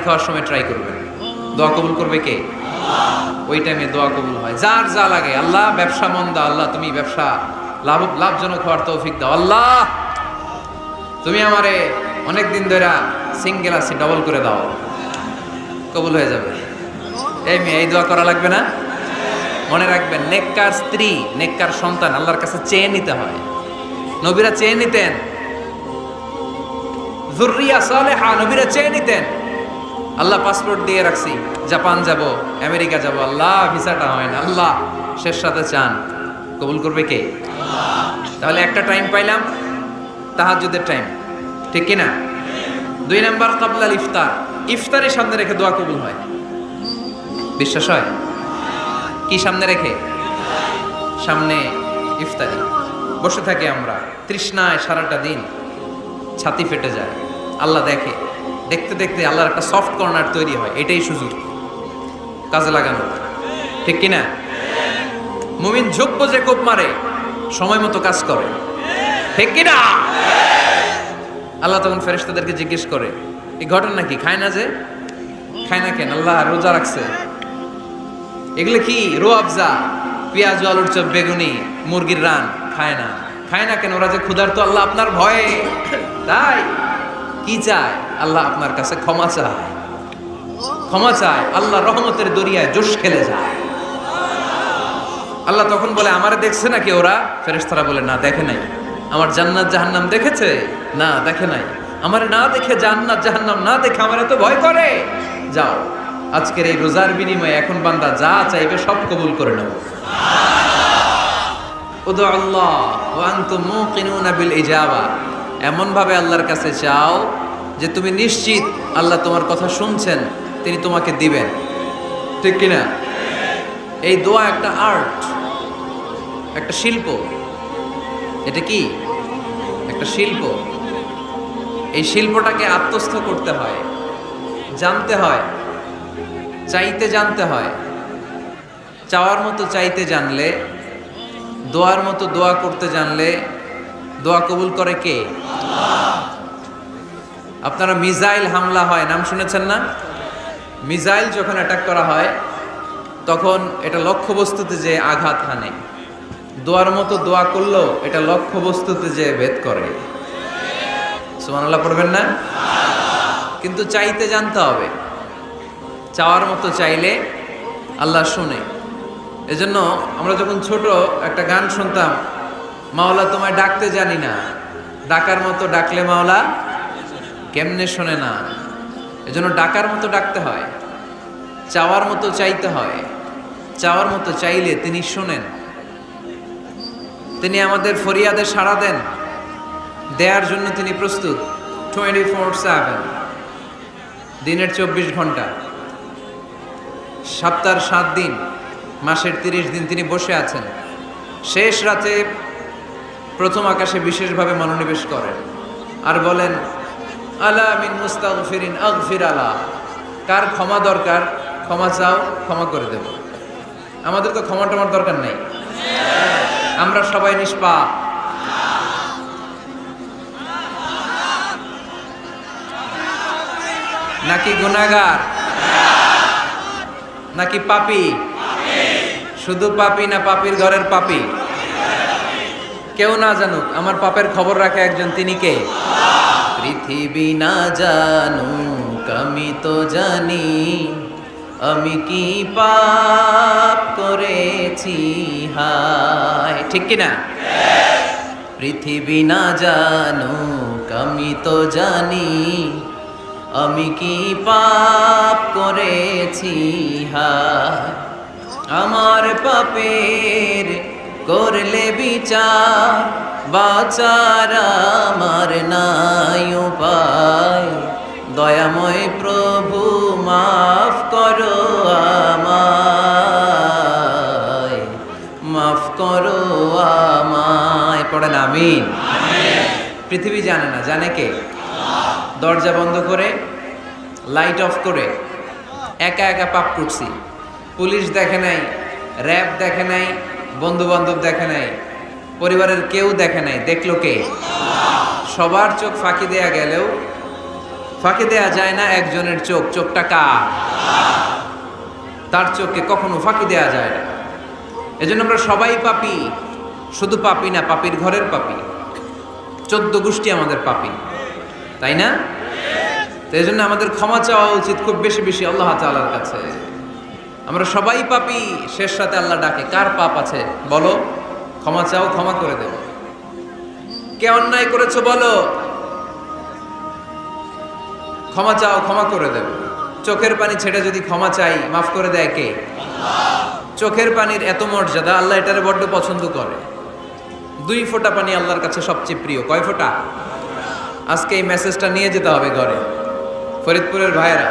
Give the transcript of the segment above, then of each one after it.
খাওয়ার সময় ট্রাই করবেন, দোয়া কবুল করবে কে? ওই টাইমে দোয়া কবুল হয়। যার যা লাগে, আল্লাহ ব্যবসা মন্দা, আল্লাহ তুমি ব্যবসা লাভজনক হওয়ার তৌফিক দাও, আল্লাহ তুমি আমারে অনেক দিন ধরে সিঙ্গেল আছি, ডবল করে দাও, কবুল হয়ে যাবে। এই মেয়ে, এই দোয়া করা লাগবে না? মনে রাখবেন, নেককার স্ত্রী, নেককার সন্তান আল্লাহর কাছে চেয়ে নিতে হয়। নবীরা চেয়ে নিতেন, যুররিয়া সালেহা নবীরা চেয়ে নিতেন। আল্লাহ পাসপোর্ট দিয়ে রাখছি, জাপান যাব, আমেরিকা যাব, আল্লাহ ভিসাটা হয় না, আল্লাহ শেষ সাথে চান, কবুল করবে কে? তাহলে একটা টাইম পাইলাম, তাহাজ্জুদের টাইম, ঠিক কিনা? 2 নাম্বার ক্বাবলাল ইফতার, ইফতারের সামনে রেখে দোয়া কবুল হয়। বিশ্বাস হয়? কি সামনে রেখে? সামনে ইফতারি। বসে থাকি আমরা তৃষ্ণায়, সারাটা দিন ছাতি ফেটে যায়, আল্লাহ দেখে, দেখতে দেখতে আল্লাহর একটা সফট কর্নার তৈরি হয়। এটাই সুযোগ, কাজে লাগানো, ঠিক কিনা? মুমিন ঝোঁক বোঝে, কোপ মারে, সময় মতো কাজ করে, ঠিক কিনা? আল্লাহ তখন ফেরেশতাদেরকে জিজ্ঞেস করে, এই ঘটনা কি? খায় না যে? খায় না কেন? আল্লাহ রোজা রাখছে। এগুলো কি? রোয়াবজা, পেঁয়াজ, আলুর চপ, বেগুনি, মুরগির রান খায় না। খায় না কেন? ওরা যে ক্ষুধার্ত, আল্লাহ আপনার ভয়ে। তাই কি চায়? আল্লাহ আপনার কাছে ক্ষমা চায়, ক্ষমা চায়। আল্লাহ রহমতের দরিয়ায় জোশ খেলে যায়। আল্লাহ তখন বলে, আমারে দেখছে নাকি ওরা? ফেরেশতারা বলে, না দেখে নাই। আমার জান্নাত জাহান্নাম দেখেছে? না দেখে নাই। আমারে না দেখে, জান্নাত জাহান্নাম না দেখে আমারে তো ভয় করে। যাও, আজকের এই রোজার বিনিময়ে এখন বান্দা যা চাইবে সব কবুল করে নেব। উদু আল্লাহ ওয়া আনতুম মুকিনুনা বিল ইজাবা, এমন ভাবে আল্লাহর কাছে চাও যে তুমি নিশ্চিত আল্লাহ তোমার কথা শুনছেন, তিনি তোমাকে দিবেন, ঠিক কিনা? এই দোয়া একটা আর্ট, একটা শিল্প। এটা কি? একটা শিল্প। এই শিল্পটাকে আত্মস্থ করতে হয়, জানতে হয়, চাইতে জানতে হয়। চাওয়ার মতো চাইতে জানলে, দোয়ার মতো দোয়া করতে জানলে দোয়া কবুল করে কে? আপনারা মিসাইল হামলা হয়, নাম শুনেছেন না? মিসাইল যখন অ্যাটাক করা হয় তখন এটা লক্ষ্যবস্তুতে যে আঘাত হানে। দোয়ার মতো দোয়া করলেও এটা লক্ষ্যবস্তুতে যে ভেদ করে। সুবহানাল্লাহ পড়বেন না? কিন্তু চাইতে জানতে হবে। চাওয়ার মতো চাইলে আল্লাহ শুনে। এজন্য আমরা যখন ছোট একটা গান শুনতাম, মাওলা তোমায় ডাকতে জানি না, ডাকার মতো ডাকলে মাওলা কেমনে শোনে না। এজন্য ডাকার মতো ডাকতে হয়, চাওয়ার মতো চাইতে হয়। চাওয়ার মতো চাইলে তিনি শোনেন, তিনি আমাদের ফরিয়াদে সাড়া দেন, দেওয়ার জন্য তিনি প্রস্তুত 24/7, দিনের 24 ঘন্টা, সপ্তাহের 7 দিন, মাসের 30 দিন তিনি বসে আছেন। শেষ রাতে প্রথম আকাশে বিশেষভাবে মনোনিবেশ করেন আর বলেন, আলা মিন মুস্তাগফিরিন আগফির আলা, কার ক্ষমা দরকার ক্ষমা চাও, ক্ষমা করে দেব। আমাদের তো ক্ষমা টমার দরকার নাই, আমরা সবাই নিষ্পাপ। নাকি গুনাহগার? নাকি পাপী? শুধু পাপী না পাপীর ঘরের পাপী? কেউ না জানুক, আমার পাপের খবর রাখে একজন, তিনি কে? পৃথিবী না জানুক আমি তো জানি, আমি কি পাপ করেছি হায়, ঠিক কিনা? পৃথিবী না জানুক আমি তো জানি, আমি কি পাপ করেছি হায়। আমার পাপের করলে বিচার, বাঁচার আমার নাই উপায়। দয়াময় প্রভু মাফ করো আমায়, মাফ করো আমায়। পড়েন আমিন। পৃথিবী জানে না, জানে কে? দরজা বন্ধ করে, লাইট অফ করে একা একা পাপ করছি। পুলিশ দেখে নাই, র্যাব দেখে নাই, বন্ধু বান্ধব দেখে নাই, পরিবারের কেউ দেখে নাই, দেখলো কে? সবার চোখ ফাঁকি দেয়া গেলেও ফাঁকি দেয়া যায় না একজনের চোখ, চোখটা কার? তার চোখকে কখনো ফাঁকি দেয়া যায় না। এজন্য আমরা সবাই পাপী, শুধু পাপী না, পাপীর ঘরের পাপী। 14 গোষ্ঠী আমাদের পাপী, তাই না? তো এই জন্য আমাদের ক্ষমা চাওয়া উচিত খুব বেশি বেশি আল্লাহ তাআলার কাছে। আমরা সবাই পাপী, শেষ রাতে আল্লাহ ডাকে, কার পাপ আছে বলো, ক্ষমা চাও, ক্ষমা করে দেব। কে অন্যায় করেছো বলো, ক্ষমা চাও, ক্ষমা করে দেব। চোখের পানি ছেড়ে যদি ক্ষমা চাই, মাফ করে দেয় কে? চোখের পানির এত মর্যাদা, আল্লাহ এটারে বড্ড পছন্দ করে। 2 ফোঁটা পানি আল্লাহর কাছে সবচেয়ে প্রিয়। কয় ফোঁটা? আজকে এই মেসেজটা নিয়ে যেতে হবে ঘরে। ফরিদপুরের ভাইয়েরা,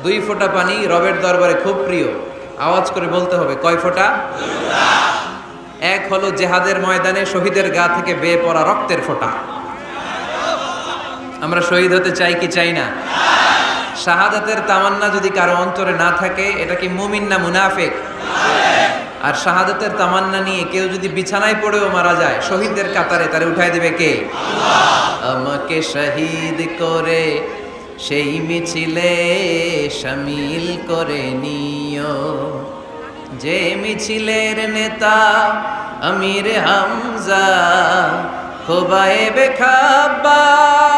2 ফোঁটা পানি রবের দরবারে খুব প্রিয়। আওয়াজ করে বলতে হবে, কয় ফোঁটা? 1 হলো জেহাদের ময়দানে শহীদের গা থেকে বেয়ে পড়া রক্তের ফোঁটা। আমরা শহীদ হতে চাই কি চাই না? শাহাদাতের তামান্না যদি কারো অন্তরে না থাকে, এটা কি মুমিন না মুনাফিক? আর শাহাদাতের তামান্না নিয়ে কেউ যদি বিছানায় পড়েও মারা যায়, শহীদদের কাতারে তারে উঠাই দেবে কে? আমাকে শহীদ করে সেই মিছিলে শামিল করে নিও, যে মিছিলের নেতা আমির হামজা খোবায়েবে খাব্বাব।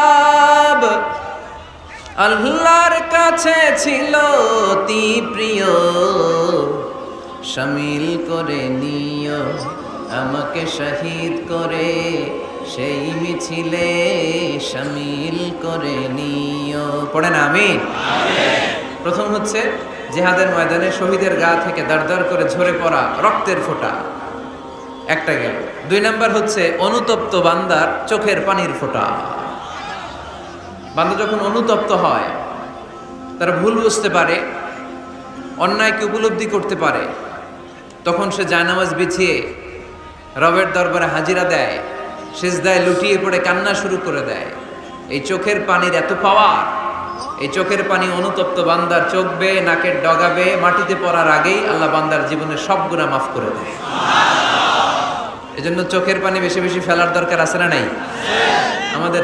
আল্লাহর কাছে ছিল অতি প্রিয়, শামিল করে নিও আমাকে শহীদ করে সেই মিছিলে শামিল করে নিও। পড়েন আমিন। প্রথম হচ্ছে জিহাদের ময়দানে শহীদের গা থেকে দাঁড় দাঁড় করে ঝরে পড়া রক্তের ফোঁটা, একটা গেল। 2 নাম্বার হচ্ছে অনুতপ্ত বান্দার চোখের পানির ফোঁটা। বান্দা যখন অনুতপ্ত হয়, তারা ভুল বুঝতে পারে, অন্যায়কে উপলব্ধি করতে পারে, তখন সে জায়নামাজ বিছিয়ে রবের দরবারে হাজিরা দেয়, সিজদায় লুটিয়ে পড়ে কান্না শুরু করে দেয়। এই চোখের পানির এত পাওয়ার, এই চোখের পানি অনুতপ্ত বান্দার চোখ বেয়ে নাকের ডগাবে মাটিতে পড়ার আগেই আল্লাহ বান্দার জীবনের সব গুনাহ মাফ করে দেয়। এজন্য চোখের পানি বেশি বেশি ফেলার দরকার আছে না নাই? আমাদের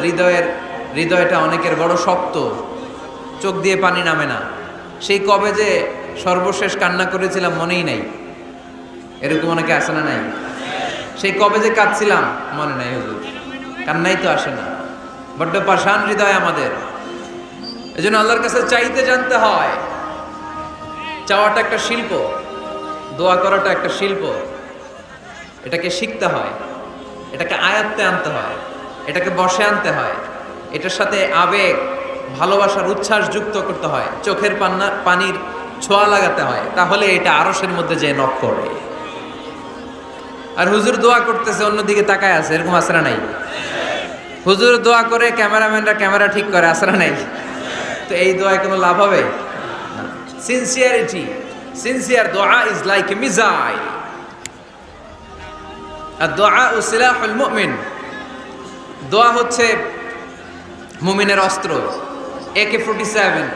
হৃদয়টা অনেকের বড় শক্ত, চোখ দিয়ে পানি নামে না। সেই কবে যে সর্বশেষ কান্না করেছিলাম মনেই নাই, এরকম অনেকে আসে না নাই? সেই কবে যে কাঁদছিলাম মনে নাই, হুজুর কান্নাই তো আসে না। বড্ড পাষাণ হৃদয় আমাদের। এজন্য আল্লাহর কাছে চাইতে জানতে হয়। চাওয়াটা একটা শিল্প, দোয়া করাটা একটা শিল্প। এটাকে শিখতে হয়, এটাকে আয়ত্তে আনতে হয়, এটাকে বশে আনতে হয়, এটার সাথে আবেগ, ভালোবাসার উচ্ছ্বাস যুক্ত করতে হয়, চোখের পানির ছোঁয়া লাগাতে হয়, তাহলে এটা আরশের মধ্যে যে নক করে। আর হুজুর দোয়া করতেছে অন্যদিকে তাকায় আছে, এরকম আসরা নাই? হুজুর দোয়া করে ক্যামেরাম্যানরা ক্যামেরা ঠিক করে, আসরা নাই? তো এই দোয়ায় কোনো লাভ হবে? সিনসিয়ার দোয়া ইজ লাইক এ মিসাইল। আর দোয়া ও সিলাহুল মুমিন, দোয়া হচ্ছে মুমিনের অস্ত্র। AK-47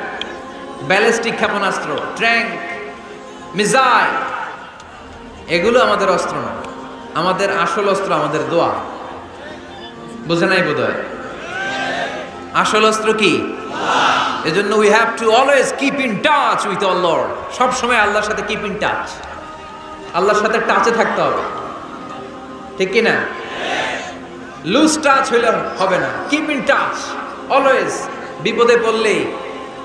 ব্যালিস্টিক ক্ষেপণাস্ত্র, ট্যাঙ্ক, মিসাইল, এগুলো আমাদের অস্ত্র না। আমাদের আসল অস্ত্র আমাদের দোয়া। বুঝে নাই বোধহয়? আসল অস্ত্র কি? এজন্য we have to always keep in touch with our Lord. সব সময় আল্লাহর সাথে কিপ ইন টাচ, আল্লাহর সাথে টাচে থাকতে হবে, ঠিক কি না? লুজ টাচ হইলে হবে না, কিপ ইন টাচ অলওয়েজ। বিপদে পড়লে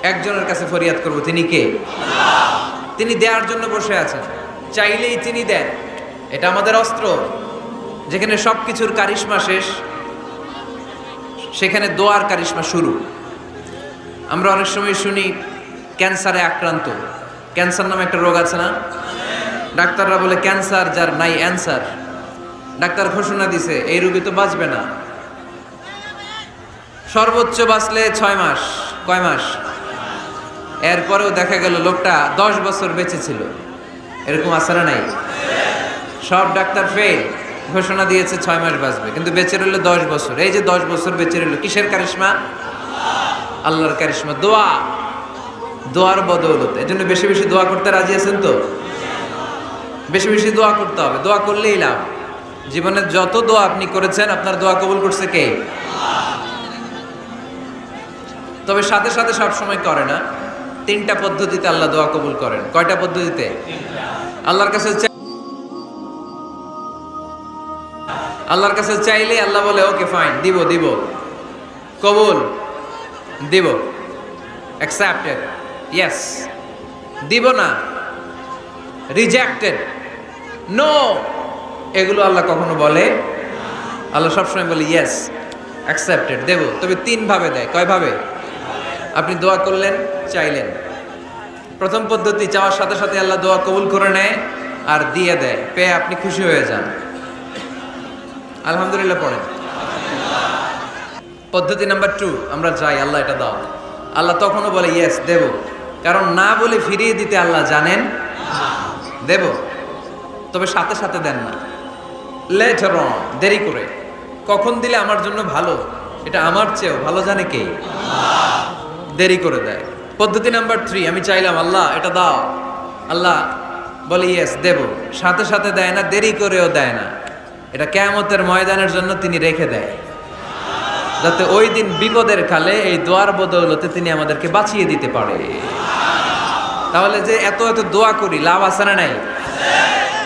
একজনের কাছে ফরিয়াদ করব, তিনি কে? তিনি দেওয়ার জন্য বসে আছেন, চাইলেই তিনি দেন। এটা আমাদের অস্ত্র। যেখানে সবকিছুর কারিশমা শেষ, সেখানে দোয়ার কারিশমা শুরু। আমরা অনেক সময় শুনি ক্যান্সারে আক্রান্ত, ক্যান্সার নামে একটা রোগ আছে না? ডাক্তাররা বলে ক্যান্সার যার নাই অ্যান্সার। ডাক্তার ঘোষণা দিছে এই রোগী তো বাঁচবে না, সর্বোচ্চ বাঁচলে 6 মাস। কয় মাস? এরপরেও দেখা গেল লোকটা 10 বছর বেঁচে ছিল। এরকম আছে না নাই? সব ডাক্তার ফেল, ঘোষণা দিয়েছে 6 মাস বাঁচবে, কিন্তু বেঁচে রইল 10 বছর। এই যে 10 বছর বেঁচে রইল, কিসের কারিশমা? আল্লাহর কারিশমা। দোয়া, দোয়ার বদৌলত। এজন্য বেশি বেশি দোয়া করতে রাজি আছেন তো? বেশি বেশি দোয়া করতে হবে, দোয়া করলেই লাভ। জীবনে যত দোয়া আপনি করেছেন, আপনার দোয়া কবুল করছে কে? তবে সাথে সাথে সব সময় করে না। 3টা পদ্ধতিতে আল্লাহ দোয়া কবুল করেন। কয়টা পদ্ধতিতে? আল্লাহর কাছে চাইলে আল্লাহ বলে ওকে ফাইন, দিব কবুল, দিব, অ্যাকসেপ্টেড, ইয়েস। দিব না, রিজেক্টেড, নো, এগুলো আল্লাহ কখনো বলে? আল্লাহ সবসময় বলে ইয়েস, অ্যাকসেপ্টেড, দেব। তবে 3 ভাবে দেয়। কয় ভাবে? আপনি দোয়া করলেন, চাইলেন, প্রথম পদ্ধতি, চাওয়ার সাথে সাথে আল্লাহ দোয়া কবুল করে নেয় আর দিয়ে দেয়, পেয়ে আপনি খুশি হয়ে যান, আলহামদুলিল্লাহ পড়েন। পদ্ধতি নাম্বার 2, আমরা চাই আল্লাহ এটা দাও, আল্লাহ তখনও বলে ইয়েস, দেব। কারণ না বলে ফিরিয়ে দিতে আল্লাহ জানেন, দেব, তবে সাথে সাথে দেন না, লেটার অন, দেরি করে। কখন দিলে আমার জন্য ভালো, এটা আমার চেয়েও ভালো জানে কে? দেরি করে দেয়। পদ্ধতি নাম্বার 3, আমি চাইলাম আল্লাহ এটা দাও, আল্লাহ বলে ইয়েস, দেব, সাথে সাথে দেয় না, দেরি করেও দেয় না। এটা কিয়ামতের ময়দানের জন্য তিনি রেখে দেয়, যাতে ওই দিন বিপদের কালে এই দোয়ার বদৌলতে তিনি আমাদেরকে বাঁচিয়ে দিতে পারে। তাহলে যে এত এত দোয়া করি, লাভ আছে না নাই?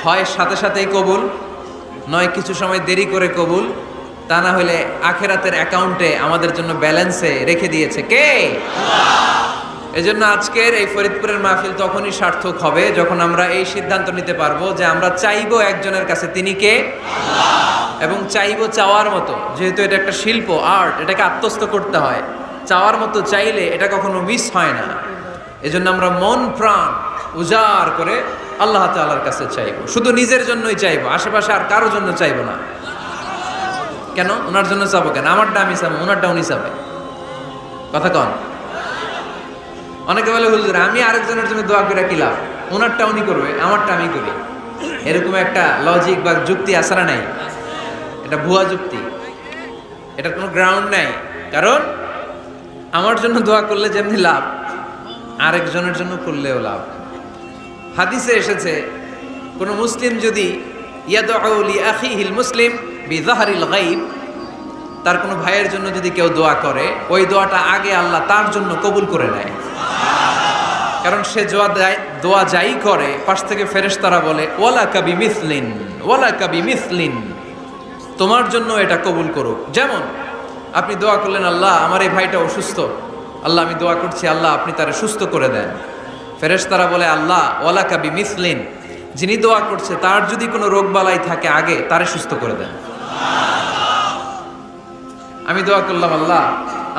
হয় সাথে সাথেই কবুল, নয় কিছু সময় দেরি করে কবুল, তা না হলে আখেরাতের অ্যাকাউন্টে আমাদের জন্য ব্যালেন্সে রেখে দিয়েছে কে? এজন্য আজকের এই ফরিদপুরের মাহফিল তখনই সার্থক হবে যখন আমরা এই সিদ্ধান্ত নিতে পারবো যে আমরা চাইবো একজনের কাছে, তিনি কে? এবং চাইবো চাওয়ার মতো। যেহেতু এটা একটা শিল্প, আর্ট, এটাকে আত্মস্থ করতে হয়। চাওয়ার মতো চাইলে এটা কখনো মিস হয় না। এজন্য আমরা মন প্রাণ উজাড় করে আল্লাহ তাআলার কাছে চাইবো, শুধু নিজের জন্যই চাইবো, আশেপাশে আর কারোর জন্য চাইবো না। কেন? ওনার জন্য চাবো কেন? আমারটা আমি চাবো, ওনারটা উনি চাবে। কথা কন। অনেকে বলে হুজুর আমি আরেকজনের জন্য দোয়া করে কি লাভ, ওনারটা উনি করবে, আমারটা আমি করি। এরকম একটা লজিক বা যুক্তি আসারা নাই, এটা ভুয়া যুক্তি, এটার কোনো গ্রাউন্ড নাই। কারণ আমার জন্য দোয়া করলে যেমনি লাভ, আরেকজনের জন্য করলেও লাভ। হাদিসে এসেছে কোন মুসলিম যদি ইয়াদউ লি আখিহিল মুসলিম বিযাহরিল গায়ব, তার কোনো ভাইয়ের জন্য যদি কেউ দোয়া করে, ওই দোয়াটা আগে আল্লাহ তার জন্য কবুল করে নেয়। কারণ সে দোয়া যাই করে, পাশ থেকে ফেরেশতারা বলে ওয়ালাকা বিমিসলিন, ওয়ালাকা বিমিসলিন, তোমার জন্য এটা কবুল করুক। যেমন আপনি দোয়া করলেন আল্লাহ আমার এই ভাইটা অসুস্থ, আল্লাহ আমি দোয়া করছি আল্লাহ আপনি তারে সুস্থ করে দেন। ফেরেশতারা বলে আল্লাহ ওয়ালাকা বিমিসলিন, যিনি দোয়া করছে তার যদি কোনো রোগ বালাই থাকে আগে তারে সুস্থ করে দেন। আমি দোয়া করলাম আল্লাহ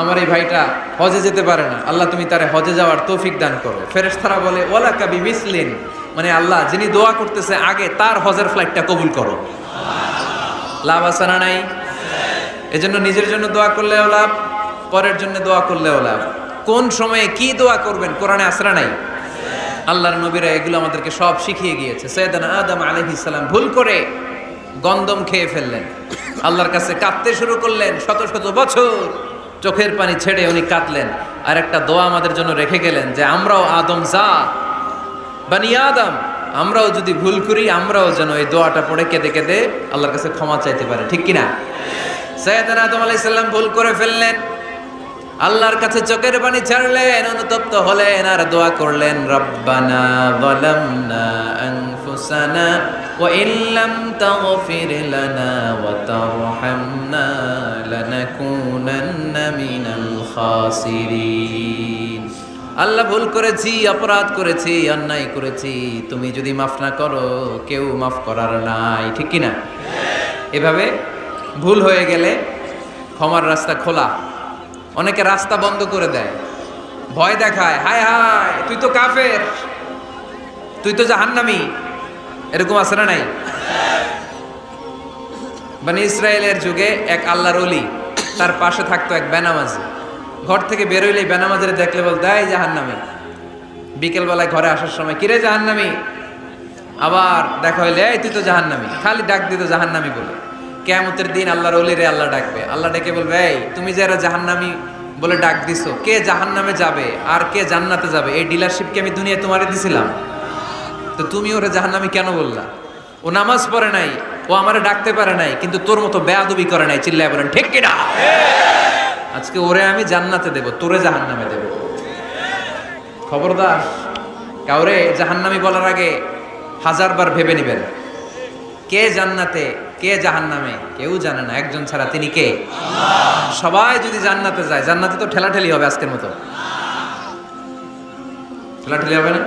আমার এই ভাইটা হজে যেতে পারে না, আল্লাহ তুমি তারে হজে যাওয়ার তৌফিক দান করো। ফেরেশতারা বলে ওয়ালাকা বিমিসলিন, মানে আল্লাহ যিনি দোয়া করতেছে আগে তার হজের ফ্লাইটটা কবুল করো। লাভ আছে না নাই? এজন্য নিজের জন্য দোয়া করলেও লাভ, পরের জন্য দোয়া করলেও লাভ। কোন সময়ে কি দোয়া করবেন কোরআনে আছে না নাই? আল্লাহর নবীরা এগুলো আমাদেরকে সব শিখিয়ে গিয়েছে। সাইয়েদনা আদম আলাইহিস সালাম ভুল করে গন্ধম খেয়ে ফেললেন, আল্লাহর কাছে কাঁদতে শুরু করলেন, শত শত বছর চোখের পানি ছেড়ে উনি কাঁদলেন। আর একটা দোয়া আমাদের জন্য রেখে গেলেন যে আমরাও আদম জাত, বানি আদম, আমরাও যদি ভুল করি আমরাও যেন এই দোয়াটা পড়ে কেঁদে কেঁদে আল্লাহর কাছে ক্ষমা চাইতে পারি, ঠিক কিনা? সাইয়েদনা আদম আলাইহিস সালাম ভুল করে ফেললেন, আল্লাহর কাছে চোখের পানি ছাড়লেন, অনুতপ্ত হলেন আর দোয়া করলেন রব্বানা যালামনা আনফুসানা ওয়া ইল্লাম তাগফির লানা ওয়া তারহামনা লানাকুনান্না মিনাল খাসিরিন। আল্লাহ ভুল করেছি, অপরাধ করেছি, অন্যায় করেছি, তুমি যদি মাফ না করো কেউ মাফ করার নাই, ঠিক কিনা? এভাবে ভুল হয়ে গেলে ক্ষমার রাস্তা খোলা। অনেকে রাস্তা বন্ধ করে দেয়, ভয় দেখায়, হায় হায় তুই তো কাফের, তুই তো জাহান্নামী, এরকম আছে না নাই? বনি ইসরায়েলের যুগে এক আল্লাহর ওলি, তার পাশে থাকতো এক বেনামাজি। ঘর থেকে বেরোইলেই বেনামাজিরে দেখলে বলতো এই জাহান্নামী। বিকেলবেলায় ঘরে আসার সময় কিরে জাহান্নামী, আবার দেখা হইলে এই তুই তো জাহান্নামী, খালি ডাক দিত জাহান্নামী বলে। কিয়ামতের দিন আল্লাহর ওলিরে আল্লাহ ডাকবে, আল্লাহ ডেকে বলবে এই তুমি যারা জাহান্নামী বলে ডাক দিছো, কে জাহান্নামে যাবে আর কে জান্নাতে যাবে এই ডিলারশিপ কি আমি দুনিয়ায় তোমারে দিছিলাম? তো তুমি ওরে জাহান্নামী কেন বললা? ও নামাজ পড়ে নাই, ও আমারে ডাকতে পারে নাই, কিন্তু তোর মতো বেয়াদবি করে নাই। চিল্লায় বলেন ঠিক কিনা? আজকে ওরে আমি জান্নাতে দেব, তোরে জাহান্নামে দেব। খবরদার, কাউরে জাহান্নামী বলার আগে 1000 বার ভেবে নেবেন। কে জান্নাতে কে জাহান্নামে কেউ জানে না, একজন ছাড়া, তিনি কে? সবাই যদি জান্নাতে যায়, জান্নাতে তো ঠেলাঠেলি হবে আজকের মতো, ঠেলাঠেলি হবে না?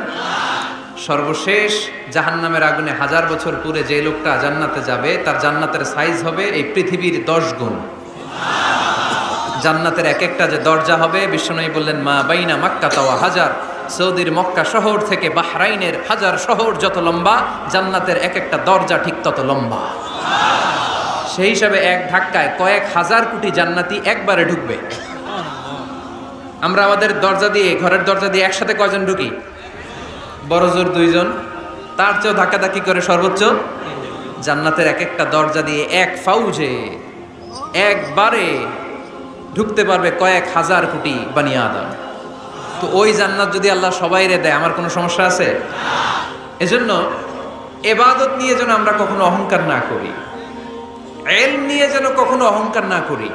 সর্বশেষ জাহান্নামের আগুনে 1000 বছর পুরে যে লোকটা জান্নাতে যাবে, তার জান্নাতের সাইজ হবে এই পৃথিবীর 10 গুণ। জান্নাতের এক একটা যে দরজা হবে, বিশ্বনবী বললেন মা বাইনা মাক্কা তাওয়া হাজার, সৌদির মক্কা শহর থেকে বাহরাইনের হাজার শহর যত লম্বা, জান্নাতের এক একটা দরজা ঠিক তত লম্বা। সেই হিসাবে এক ধাক্কায় কয়েক হাজার কোটি জান্নাতি একবারে ঢুকবে। আমরা আমাদের দরজা দিয়ে, ঘরের দরজা দিয়ে একসাথে কয়জন ঢুকি? বড় জোর 2 জন, তার চেয়েও ধাক্কাধাক্কি করে সর্বোচ্চ। জান্নাতের এক একটা দরজা দিয়ে এক ফাউজে একবারে ঢুকতে পারবে কয়েক হাজার কোটি বানি আদম। তো ওই জান্নাত যদি আল্লাহ সবাইরে দেয়, আমার কোনো সমস্যা আছে? এজন্য ইবাদত নিয়ে যেন আমরা কখনো অহংকার না করি, ইলম নিয়ে যেন কখনো অহংকার না করি।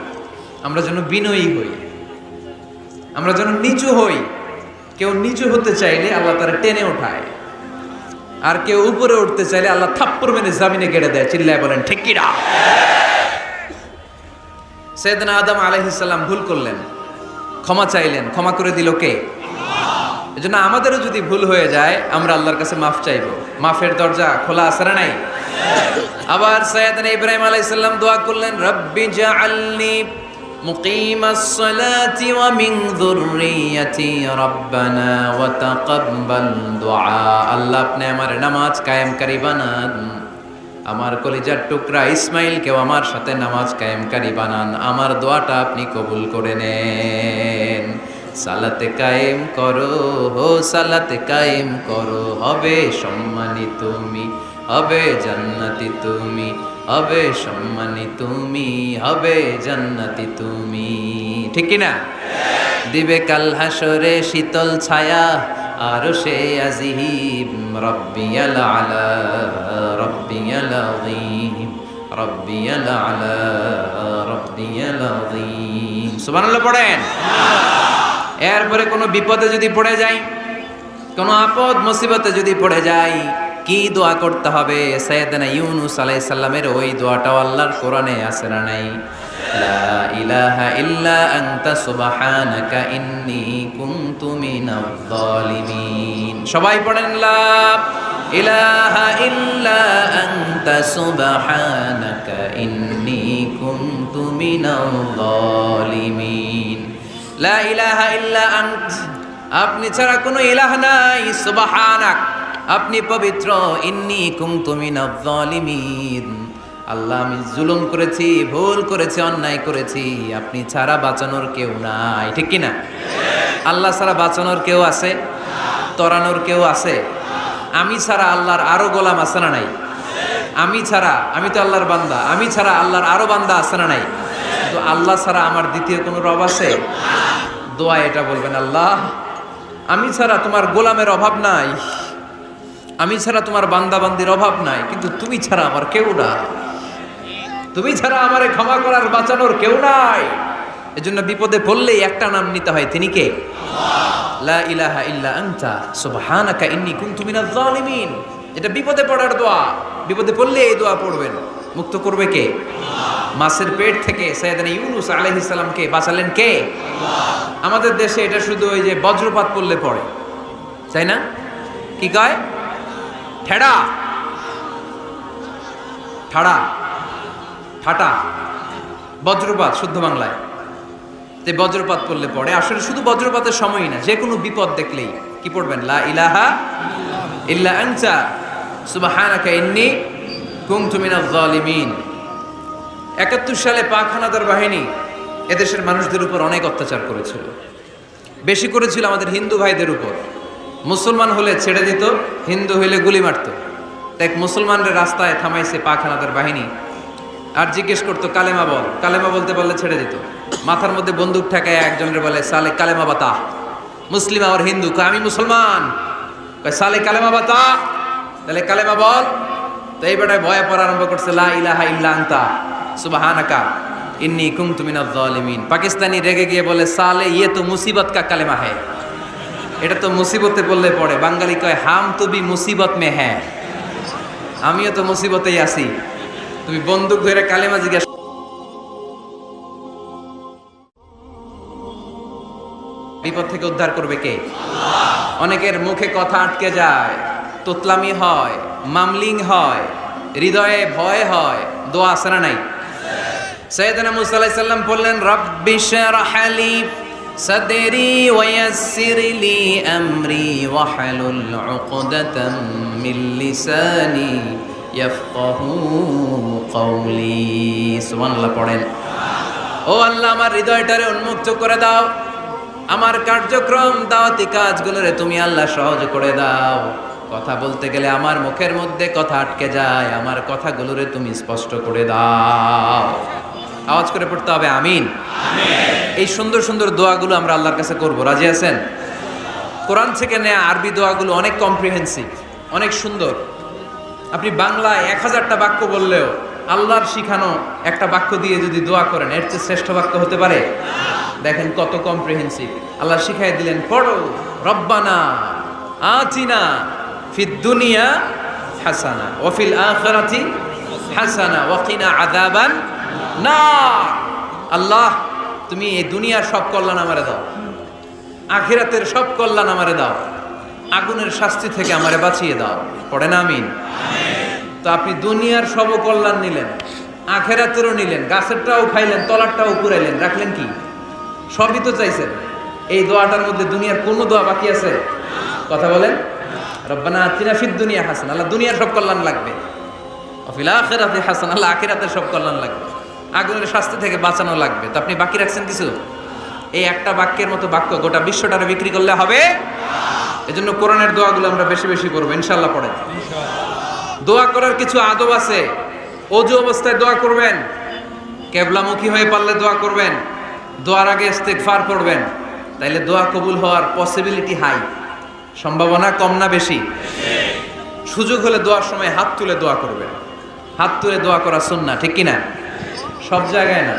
আমরা যেন বিনয়ী হই, আমরা যেন নিচু হই। কেউ নিচু হতে চাইলে আল্লাহ তারা টেনে ওঠায়, আর কেউ উপরে উঠতে চাইলে আল্লাহ থাপ্পড় মেরে জামিনে গেড়ে দেয়। চিল্লায় বলেন ঠিক কি না? সাইয়েদনা আদম আলাইহিস সালাম ভুল করলেন, ক্ষমা চাইলেন, ক্ষমা করে দিল কে? এজন্য আমাদেরও যদি ভুল হয়ে যায়, আমরা আল্লাহর কাছে মাফ চাইবো। মাফের দরজা খোলা আছে না নাই? আবার সাইয়েদনা ইব্রাহিম আলাইহিস সালাম দোয়া করলেন, রব্বি জাআলনি মুকিমাস সালাতি ওয়া মিন যুররিয়াতি রব্বানা ওয়া তাকাব্বাল দুআ। আল্লাহ আপনি আমার নামাজ কায়েমকারী বানান, আমার কলিজার টুকরা ইসমাইলকেও আমার সাথে নামাজ কায়েমকারী বানান, আমার দোয়াটা আপনি কবুল করে নেন। সালাতে কায়েম করো, হো সালাতে কায়েম করো, হবে সম্মানী তুমি, হবে জান্নাতি তুমি, হবে সম্মানী তুমি, হবে জান্নাতি তুমি। ঠিক কি না? দিবে কাল হাসরে শীতল ছায়া, আরশে আজিম, রব্বিয়াল আলা, রব্বিয়াল আযীম, রব্বিয়াল আলা, রব্বিয়াল আযীম। সুবহানাল্লাহ পড়েন। এরপরে কোনো বিপদে যদি পড়ে যাই, কোনো আপদ মুসিবতে যদি পড়ে যাই, কি দোয়া করতে হবে? সাইয়েদনা ইউনূস আলাইহিস সালামের ওই দোয়াটাও আল্লাহর কোরআনে আছে না নাই? লা ইলাহা ইল্লা আনতা সুবহানাকা ইন্নী কুনতু মিনাজ জালিমিন। সবাই পড়েন লা ইলাহা ইল্লা আনতা সুবহানাকা ইন্নী কুনতু মিনাজ জালিমিন। লা ইলাহা ইল্লা আন্ত, আপনি ছাড়া কোনো ইলাহ নাই, সুবহানাক, আপনি পবিত্র, ইন্নী কুনতু মিনাজ জালিমিন, আল্লাহ আমি জুলুম করেছি, ভুল করেছি, অন্যায় করেছি, আপনি ছাড়া বাঁচানোর কেউ নাই। ঠিক কি না? আল্লাহ ছাড়া বাঁচানোর কেউ আছে? তরানোর কেউ আছে? আমি ছাড়া আল্লাহর আরো গোলাম আছে না নাই? আমি ছাড়া, আমি তো আল্লাহর বান্দা, আমি ছাড়া আল্লাহর আরো বান্দা আছে না নাই? তো আল্লাহ ছাড়া আমার দ্বিতীয় কোনো রব আছে? দোয়া এটা বলবেন, আল্লাহ আমি ছাড়া তোমার গোলামের অভাব নাই, আমি ছাড়া তোমার বান্দাবান্দির অভাব নাই, কিন্তু তুমি ছাড়া আমার কেউ না, তুমি ছাড়া আমারে ক্ষমা করার বাঁচানোর কেউ নাই। এজন্য বিপদে পড়লেই একটা নাম নিতে হয়, তিনি কে? লা ইলাহা ইল্লা আনতা সুবহানাকা ইন্নী কুনতু মিনাজ জালিমিন। এটা বিপদে পড়ার দোয়া, বিপদে পড়লে এই দোয়া পড়বেন। মুক্ত করবে কে? মাছের পেট থেকে সাইয়েদনা ইউনূস আলাইহিস সালামকে বাঁচালেন কে? আমাদের দেশে এটা শুধু ওই যে বজ্রপাত পড়লে পড়ে, তাই না? কি কয়? ঠেড়া, ঠাড়া, ঠাটা, বজ্রপাত শুদ্ধ বাংলায়। যে বজ্রপাত পড়লে পড়ে, আসলে শুধু বজ্রপাতের সময়ই না, যে কোনো বিপদ দেখলেই কি পড়বেন? লা ইলাহা ইল্লা আনতা সুবহানাকা ইন্নী কুনতু মিনাজ জালিমিন। ৭১ সালে পাক হানাদার বাহিনী এদেশের মানুষদের উপর অনেক অত্যাচার করেছিল, বেশি করেছিল আমাদের হিন্দু ভাইদের উপর। মুসলমান হলে ছেড়ে দিত, হিন্দু হইলে গুলি মারত। এক মুসলমানদের রাস্তায় থামাইছে পাক হানাদার বাহিনী, আর জিজ্ঞেস করতো কালেমা বল, কালেমা বলতে বললে ছেড়ে দিত। মাথার মধ্যে বন্দুক ঠেকায় একজনের বলে সালে কালেমা বাতা, মুসলিম আর হিন্দু, আমি মুসলমান, সালে কালেমা বাতা, তাহলে কালেমা বল। তো এই বেটায় ভয়ে পড়া আরম্ভ করছে, লা ইলাহা ইল্লা আনতা সুবহানাকা ইন্নী কুনতু মিনাজ জালিমিন। পাকিস্তানি রেগে গিয়ে বলে সালে ইয়ে তো মুসিবত কা কালেমা হ্যায়, এটা তো মুসিবতে বললে পড়ে। বাঙালি কয় হাম তো বি মুসিবত মে হ্যাঁ, আমিও তো মুসিবতেই আছি। তুমি বন্দুক ধরে কালেমা জিজ্ঞাসা, বিপদ থেকে উদ্ধার করবে কে? অনেকের মুখে কথা আটকে যায়, তোতলামি হয়, মামলিং হয়, হৃদয়ে ভয় হয়, দোয়া আছে না নাই? সাইয়েদনা মুসা আলাইহিস সালাম বললেন রাব্বি শরহ লি সাদরি ওয়া ইয়াসসির লি আমরি ওয়াহলুল উকদাতাম মিন লিসানি ইয়াফকাহু কওলি। সুবহানাল্লাহ পড়েন। ও আল্লাহ, আমার হৃদয়টারে উন্মুক্ত করে দাও, আমার কার্যক্রম দাওয়াতি কাজগুলোরে তুমি আল্লাহ সহজ করে দাও। কথা বলতে গেলে আমার মুখের মধ্যে কথা আটকে যায়, আমার কথাগুলোরে তুমি স্পষ্ট করে দাও। আওয়াজ করে পড়তে হবে আমিন। এই সুন্দর সুন্দর দোয়াগুলো আমরা আল্লাহর কাছে করব, রাজি আছেন? কোরআন থেকে নেয়া আরবি দোয়াগুলো অনেক কম্প্রিহেন্সিভ, অনেক সুন্দর। আপনি বাংলায় 1000টা বাক্য বললেও আল্লাহর শিখানো একটা বাক্য দিয়ে যদি দোয়া করেন, এর চেয়ে শ্রেষ্ঠ বাক্য হতে পারে? দেখেন কত কম্প্রিহেন্সিভ। আল্লাহ শিখাই দিলেন, পড়ো রব্বানা আতিনা ফিদ দুনিয়া হাসানা ওয়া ফিল আখিরাতি হাসানা ওয়া কিনা আযাবান নার। আল্লাহ, তুমি এই দুনিয়ার সব কল্যাণ আমারে দাও, আখিরাতের সব কল্যাণ আমারে দাও, আগুনের শাস্তি থেকে আমারে বাঁচিয়ে দাও। পড়েন আমিন। তো আপনি দুনিয়ার সব কল্যাণ নিলেন, আখিরাতেরও নিলেন, গাছেরটাও খাইলেন, তলারটাও পুরাইলেন, রাখলেন কি? সবই তো চাইছেন। এই দোয়াটার মধ্যে দুনিয়ার কোনো দোয়া বাকি আছে? কথা বলেন। রব্বানা আতিনা ফিদ দুনিয়া হাসানা, আল্লাহ দুনিয়ার সব কল্যাণ লাগবে। ওয়া ফিল আখিরাতি হাসানা, আল্লাহ আখিরাতের সব কল্যাণ লাগবে, আগুনের শাস্তি থেকে বাঁচানো লাগবে। তো আপনি বাকি রাখছেন কিছু? এই একটা বাক্যের মতো বাক্য গোটা বিশ্বটারে বিক্রি করলে হবে? এজন্য কোরআনের দোয়াগুলো আমরা বেশি বেশি করবো ইনশাআল্লাহ। পড়েন। দোয়া করার কিছু আদব আছে। ওযু অবস্থায় দোয়া করবেন, কিবলামুখী হয়ে পারলে দোয়া করবেন, দোয়ার আগে ইস্তিগফার পড়বেন, তাইলে দোয়া কবুল হওয়ার পসিবিলিটি হাই, সম্ভাবনা কম না বেশি? সুযোগ হলে দোয়ার সময় হাত তুলে দোয়া করবেন। হাত তুলে দোয়া করা সুন্নাহ, ঠিক কিনা? সব জায়গায় না।